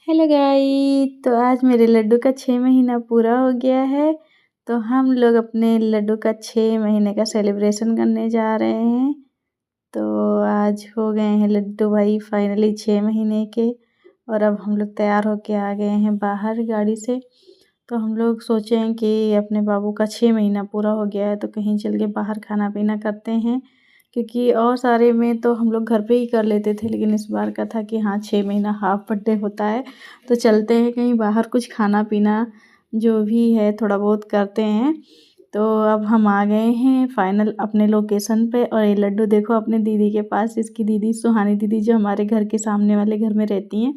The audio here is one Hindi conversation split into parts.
हेलो गाइस, तो आज मेरे लड्डू का 6 महीना पूरा हो गया है। तो हम लोग अपने लड्डू का 6 महीने का सेलिब्रेशन करने जा रहे हैं। तो आज हो गए हैं लड्डू भाई फाइनली 6 महीने के। और अब हम लोग तैयार होके आ गए हैं बाहर गाड़ी से। तो हम लोग सोचे हैं कि अपने बाबू का 6 महीना पूरा हो गया है तो कहीं चल के बाहर खाना पीना करते हैं, क्योंकि और सारे में तो हम लोग घर पे ही कर लेते थे, लेकिन इस बार का था कि हाँ 6 महीना हाफ बर्थडे होता है तो चलते हैं कहीं बाहर, कुछ खाना पीना जो भी है थोड़ा बहुत करते हैं। तो अब हम आ गए हैं फाइनल अपने लोकेशन पे। और ये लड्डू देखो अपने दीदी के पास, इसकी दीदी सुहानी दीदी जो हमारे घर के सामने वाले घर में रहती हैं,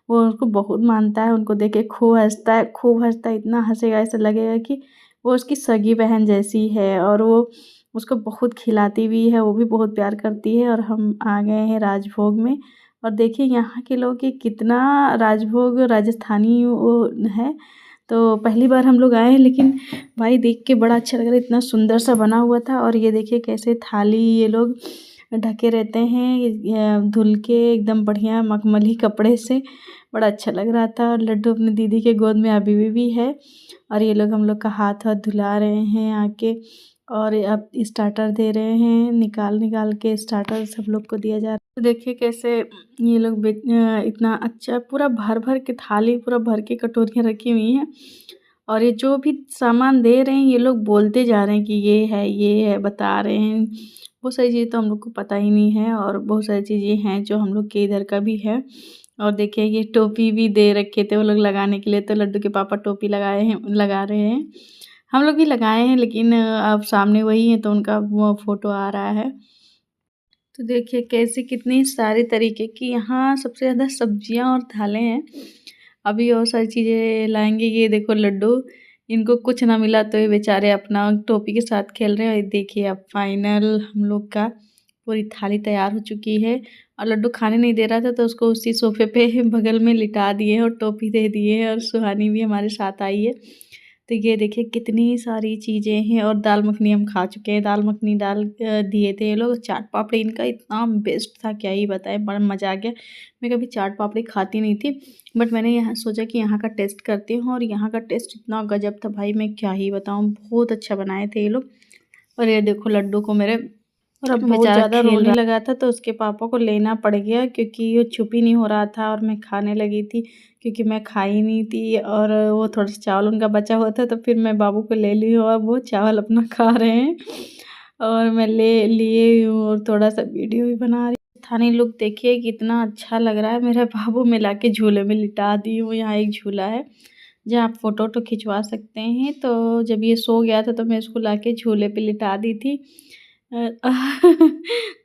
वो उनको बहुत मानता है। उनको देख के खूब हंसता है, खूब हंसता है, इतना हंसेगा ऐसा लगेगा कि वो उसकी सगी बहन जैसी है। और वो उसको बहुत खिलाती भी है, वो भी बहुत प्यार करती है। और हम आ गए हैं राजभोग में। और देखिए यहाँ के लोग कि कितना राजभोग राजस्थानी वो है। तो पहली बार हम लोग आए हैं, लेकिन भाई देख के बड़ा अच्छा लग रहा है, इतना सुंदर सा बना हुआ था। और ये देखिए कैसे थाली ये लोग ढके रहते हैं धुल के एकदम बढ़िया मखमली कपड़े से, बड़ा अच्छा लग रहा था। और लड्डू अपनी दीदी के गोद में अभी भी है। और ये लोग हम लोग का हाथ हाथ धुला रहे हैं आके। और अब स्टार्टर दे रहे हैं, निकाल निकाल के स्टार्टर सब लोग को दिया जा रहा है। तो देखिए कैसे ये लोग इतना अच्छा पूरा भर भर के थाली, पूरा भर के कटोरियाँ रखी हुई हैं। और ये जो भी सामान दे रहे हैं ये लोग बोलते जा रहे हैं कि ये है बता रहे हैं। बहुत सारी चीज़ें तो हम लोग को पता ही नहीं है, और बहुत सारी चीज़ें हैं जो हम लोग के इधर का भी है। और देखिए ये टोपी भी दे रखे थे वो लोग लगाने के लिए, तो लड्डू के पापा टोपी लगा रहे हैं। हम लोग भी लगाए हैं, लेकिन अब सामने वही है तो उनका वो फ़ोटो आ रहा है। तो देखिए कैसे कितनी सारे तरीके की यहाँ सबसे ज़्यादा सब्जियाँ और दालें हैं। अभी और सारी चीज़ें लाएंगे। ये देखो लड्डू, इनको कुछ ना मिला तो ये बेचारे अपना टोपी के साथ खेल रहे हैं। और देखिए अब फाइनल हम लोग का पूरी थाली तैयार हो चुकी है। और लड्डू खाने नहीं दे रहा था तो उसको उसी सोफे पे बगल में लिटा दिए और टोपी दे दिए। और सुहानी भी हमारे साथ आई है। तो ये देखिए कितनी सारी चीज़ें हैं। और दाल मखनी हम खा चुके हैं, दाल मखनी दिए थे ये लोग। चाट पापड़ी इनका इतना बेस्ट था क्या ही बताएं, बड़ा मज़ा आ गया। मैं कभी चाट पापड़ी खाती नहीं थी, बट मैंने यहाँ सोचा कि यहाँ का टेस्ट करती हूँ। और यहाँ का टेस्ट इतना गजब था भाई, मैं क्या ही बताऊँ, बहुत अच्छा बनाए थे ये लोग। और ये देखो लड्डू को मेरे, और अब बहुत ज़्यादा रोने लगा था तो उसके पापा को लेना पड़ गया, क्योंकि वो चुप ही नहीं हो रहा था। और मैं खाने लगी थी क्योंकि मैं खाई नहीं थी, और वो थोड़ा सा चावल उनका बचा हुआ था तो फिर मैं बाबू को ले ली हूँ और वो चावल अपना खा रहे हैं। और मैं ले लिए हूँ और थोड़ा सा वीडियो भी बना रही हूँ। थानी लुक देखिए कितना अच्छा लग रहा है। मेरा बाबू में ला के झूले में लिटा दी हूँ। यहाँ एक झूला है जहाँ आप फ़ोटो वोटो खिंचवा सकते हैं। तो जब ये सो गया था तो मैं इसको लाके झूले पे लिटा दी थी।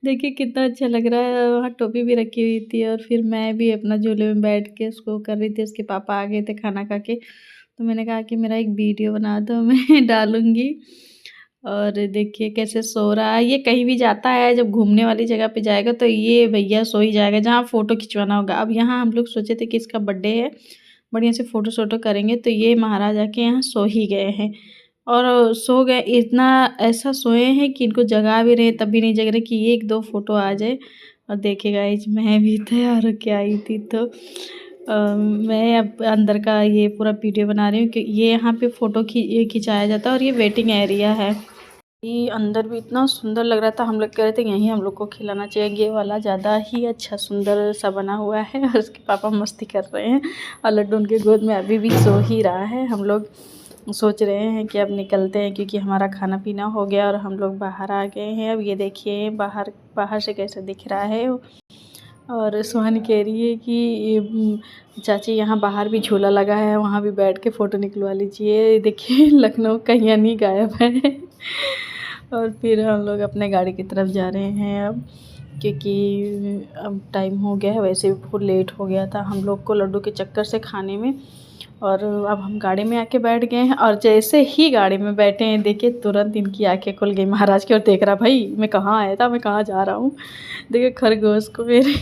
देखिए कितना अच्छा लग रहा है। वहाँ टोपी भी रखी हुई थी और फिर मैं भी अपना झूले में बैठ के उसको कर रही थी। उसके पापा आ गए थे खाना खा के, तो मैंने कहा कि मेरा एक वीडियो बना दो, मैं डालूँगी। और देखिए कैसे सो रहा है। ये कहीं भी जाता है, जब घूमने वाली जगह पे जाएगा तो ये भैया सो ही जाएगा जहाँ फ़ोटो खिंचवाना होगा। अब यहाँ हम लोग सोचे थे कि इसका बर्थडे है, बढ़िया से फ़ोटो शोटो करेंगे, तो ये महाराज आके यहाँ सो ही गए हैं। और सो गए, इतना ऐसा सोए हैं कि इनको जगा भी रहे तब भी नहीं जग रहे कि एक दो फ़ोटो आ जाए। और देखिए गाइस मैं भी तैयार होके आई थी, तो मैं अब अंदर का ये पूरा वीडियो बना रही हूँ कि ये यहाँ पे फ़ोटो खिंचाया जाता है। और ये वेटिंग एरिया है। ये अंदर भी इतना सुंदर लग रहा था, हम लोग कह रहे थे यहीं हम लोग को खिलाना चाहिए। ये वाला ज़्यादा ही अच्छा सुंदर सा बना हुआ है। और उसके पापा मस्ती कर रहे हैं और लड्डू उनके गोद में अभी भी सो ही रहा है। हम लोग सोच रहे हैं कि अब निकलते हैं, क्योंकि हमारा खाना पीना हो गया और हम लोग बाहर आ गए हैं। अब ये देखिए बाहर से कैसे दिख रहा है। और सुहानी कह रही है कि चाची यहाँ बाहर भी झूला लगा है, वहाँ भी बैठ के फ़ोटो निकलवा लीजिए। देखिए लखनऊ का यानी गायब है। और फिर हम लोग अपने गाड़ी की तरफ जा रहे हैं अब, क्योंकि अब टाइम हो गया है, वैसे भी बहुत लेट हो गया था हम लोग को लड्डू के चक्कर से खाने में। और अब हम गाड़ी में आके बैठ गए हैं। और जैसे ही गाड़ी में बैठे हैं देखिए तुरंत इनकी आंखें खुल गई महाराज की, और देख रहा भाई मैं कहाँ आया था, मैं कहाँ जा रहा हूँ। देखिए खरगोश को मेरे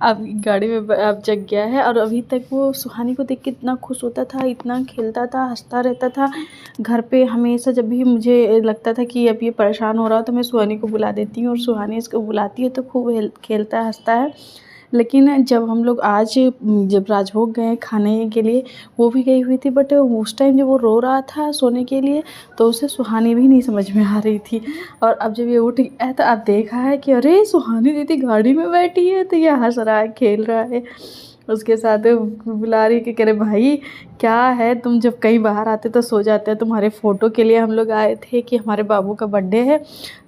अब गाड़ी में अब जग गया है। और अभी तक वो सुहानी को देख के इतना खुश होता था, इतना खेलता था, हंसता रहता था। घर पे हमेशा जब भी मुझे लगता था कि अब ये परेशान हो रहा हो तो मैं सुहानी को बुला देती हूँ, और सुहानी इसको बुलाती है तो खूब खेलता है, हंसता है। लेकिन जब हम लोग आज जब राजभोग गए खाने के लिए, वो भी गई हुई थी, बट उस टाइम जब वो रो रहा था सोने के लिए तो उसे सुहानी भी नहीं समझ में आ रही थी। और अब जब ये उठ गया तो अब देखा है कि अरे सुहानी दीदी गाड़ी में बैठी है, तो ये हंस रहा है, खेल रहा है उसके साथ, बुला रही कि कह रहे भाई क्या है, तुम जब कहीं बाहर आते तो सो जाते हैं, तुम्हारे फ़ोटो के लिए हम लोग आए थे कि हमारे बाबू का बर्थडे है,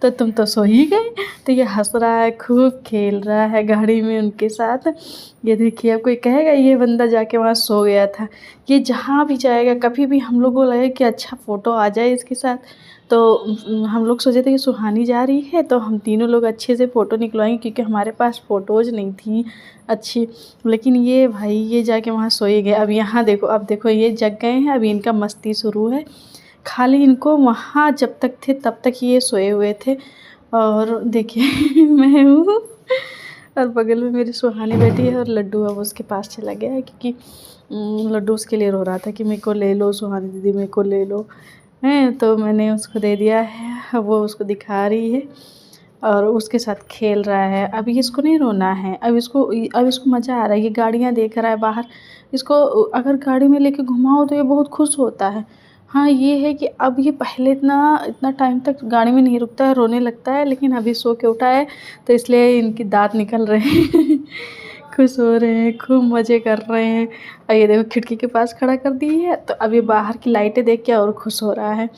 तो तुम तो सो ही गए। तो ये हंस रहा है, खूब खेल रहा है गाड़ी में उनके साथ। ये देखिए, अब कोई कहेगा ये बंदा जाके वहाँ सो गया था। ये जहाँ भी जाएगा, कभी भी हम लोग को लगे कि अच्छा फ़ोटो आ जाए इसके साथ, तो हम लोग सोचे थे कि सुहानी जा रही है तो हम तीनों लोग अच्छे से फ़ोटो निकलवाएंगे, क्योंकि हमारे पास फ़ोटोज़ नहीं थी अच्छी। लेकिन ये भाई ये जाके वहाँ सो ही गए। अब यहाँ देखो, अब देखो ये जग गए हैं, अभी इनका मस्ती शुरू है। खाली इनको वहाँ जब तक थे तब तक ये सोए हुए थे। और देखिए मैं हूँ और बगल में मेरी सुहानी बैठी है, और लड्डू अब उसके पास चला गया है, क्योंकि लड्डू उसके लिए रो रहा था कि मेरे को ले लो सुहानी दीदी, मेरे को ले लो हैं। तो मैंने उसको दे दिया है, वो उसको दिखा रही है और उसके साथ खेल रहा है। अभी इसको नहीं रोना है, अब इसको मज़ा आ रहा है, ये गाड़ियाँ देख रहा है बाहर। इसको अगर गाड़ी में लेके घुमाओ तो ये बहुत खुश होता है। हाँ, ये है कि अब ये पहले इतना इतना टाइम तक गाड़ी में नहीं रुकता है, रोने लगता है, लेकिन अभी सो के उठा है तो इसलिए इनके दाँत निकल रहे हैं खुश हो रहे हैं, खूब मज़े कर रहे हैं। और ये देखो खिड़की के पास खड़ा कर दी है, तो अभी बाहर की लाइटें देख के और खुश हो रहा है।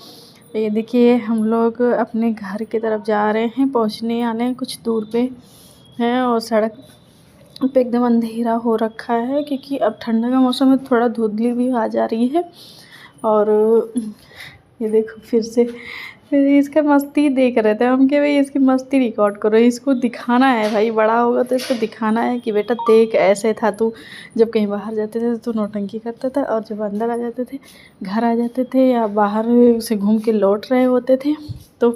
ये देखिए, हम लोग अपने घर की तरफ जा रहे हैं, पहुंचने वाले हैं, कुछ दूर पे हैं, और सड़क पे एकदम अंधेरा हो रखा है, क्योंकि अब ठंडा का मौसम है, थोड़ा धुंधली भी आ जा रही है। और ये देखो फिर इसका मस्ती देख रहे थे हम कि भाई इसकी मस्ती रिकॉर्ड करो, इसको दिखाना है भाई, बड़ा होगा तो इसको दिखाना है कि बेटा देख ऐसे था तू, जब कहीं बाहर जाते थे तो नौटंकी करता था, और जब अंदर आ जाते थे, घर आ जाते थे या बाहर से घूम के लौट रहे होते थे तो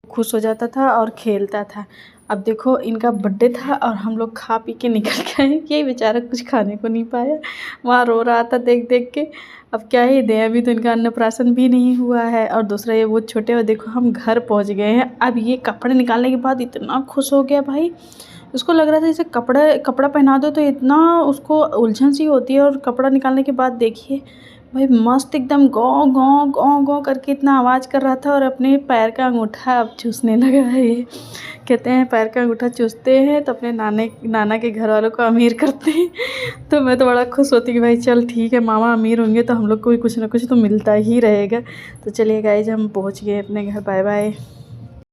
खुश हो जाता था और खेलता था। अब देखो इनका बर्थडे था और हम लोग खा पी के निकल गए, ये बेचारा कुछ खाने को नहीं पाया, वहाँ रो रहा था देख देख के। अब क्या ही दें, अभी तो इनका अन्नप्राशन भी नहीं हुआ है, और दूसरा ये बहुत छोटे, और देखो हम घर पहुँच गए हैं। अब ये कपड़े निकालने के बाद इतना खुश हो गया भाई, उसको लग रहा था जैसे कपड़ा पहना दो तो इतना उसको उलझन सी होती है, और कपड़ा निकालने के बाद देखिए भाई मस्त एकदम गौ गौ गौ गौ करके इतना आवाज़ कर रहा था, और अपने पैर का अंगूठा अब चूसने लगा है ये। कहते हैं पैर का अंगूठा चूसते हैं तो अपने नाना के घर वालों को अमीर करते हैं। तो मैं तो बड़ा खुश होती कि भाई चल ठीक है, मामा अमीर होंगे तो हम लोग को भी कुछ ना कुछ तो मिलता ही रहेगा। तो चलिए गाइस, हम पहुंच गए अपने घर, बाय बाय।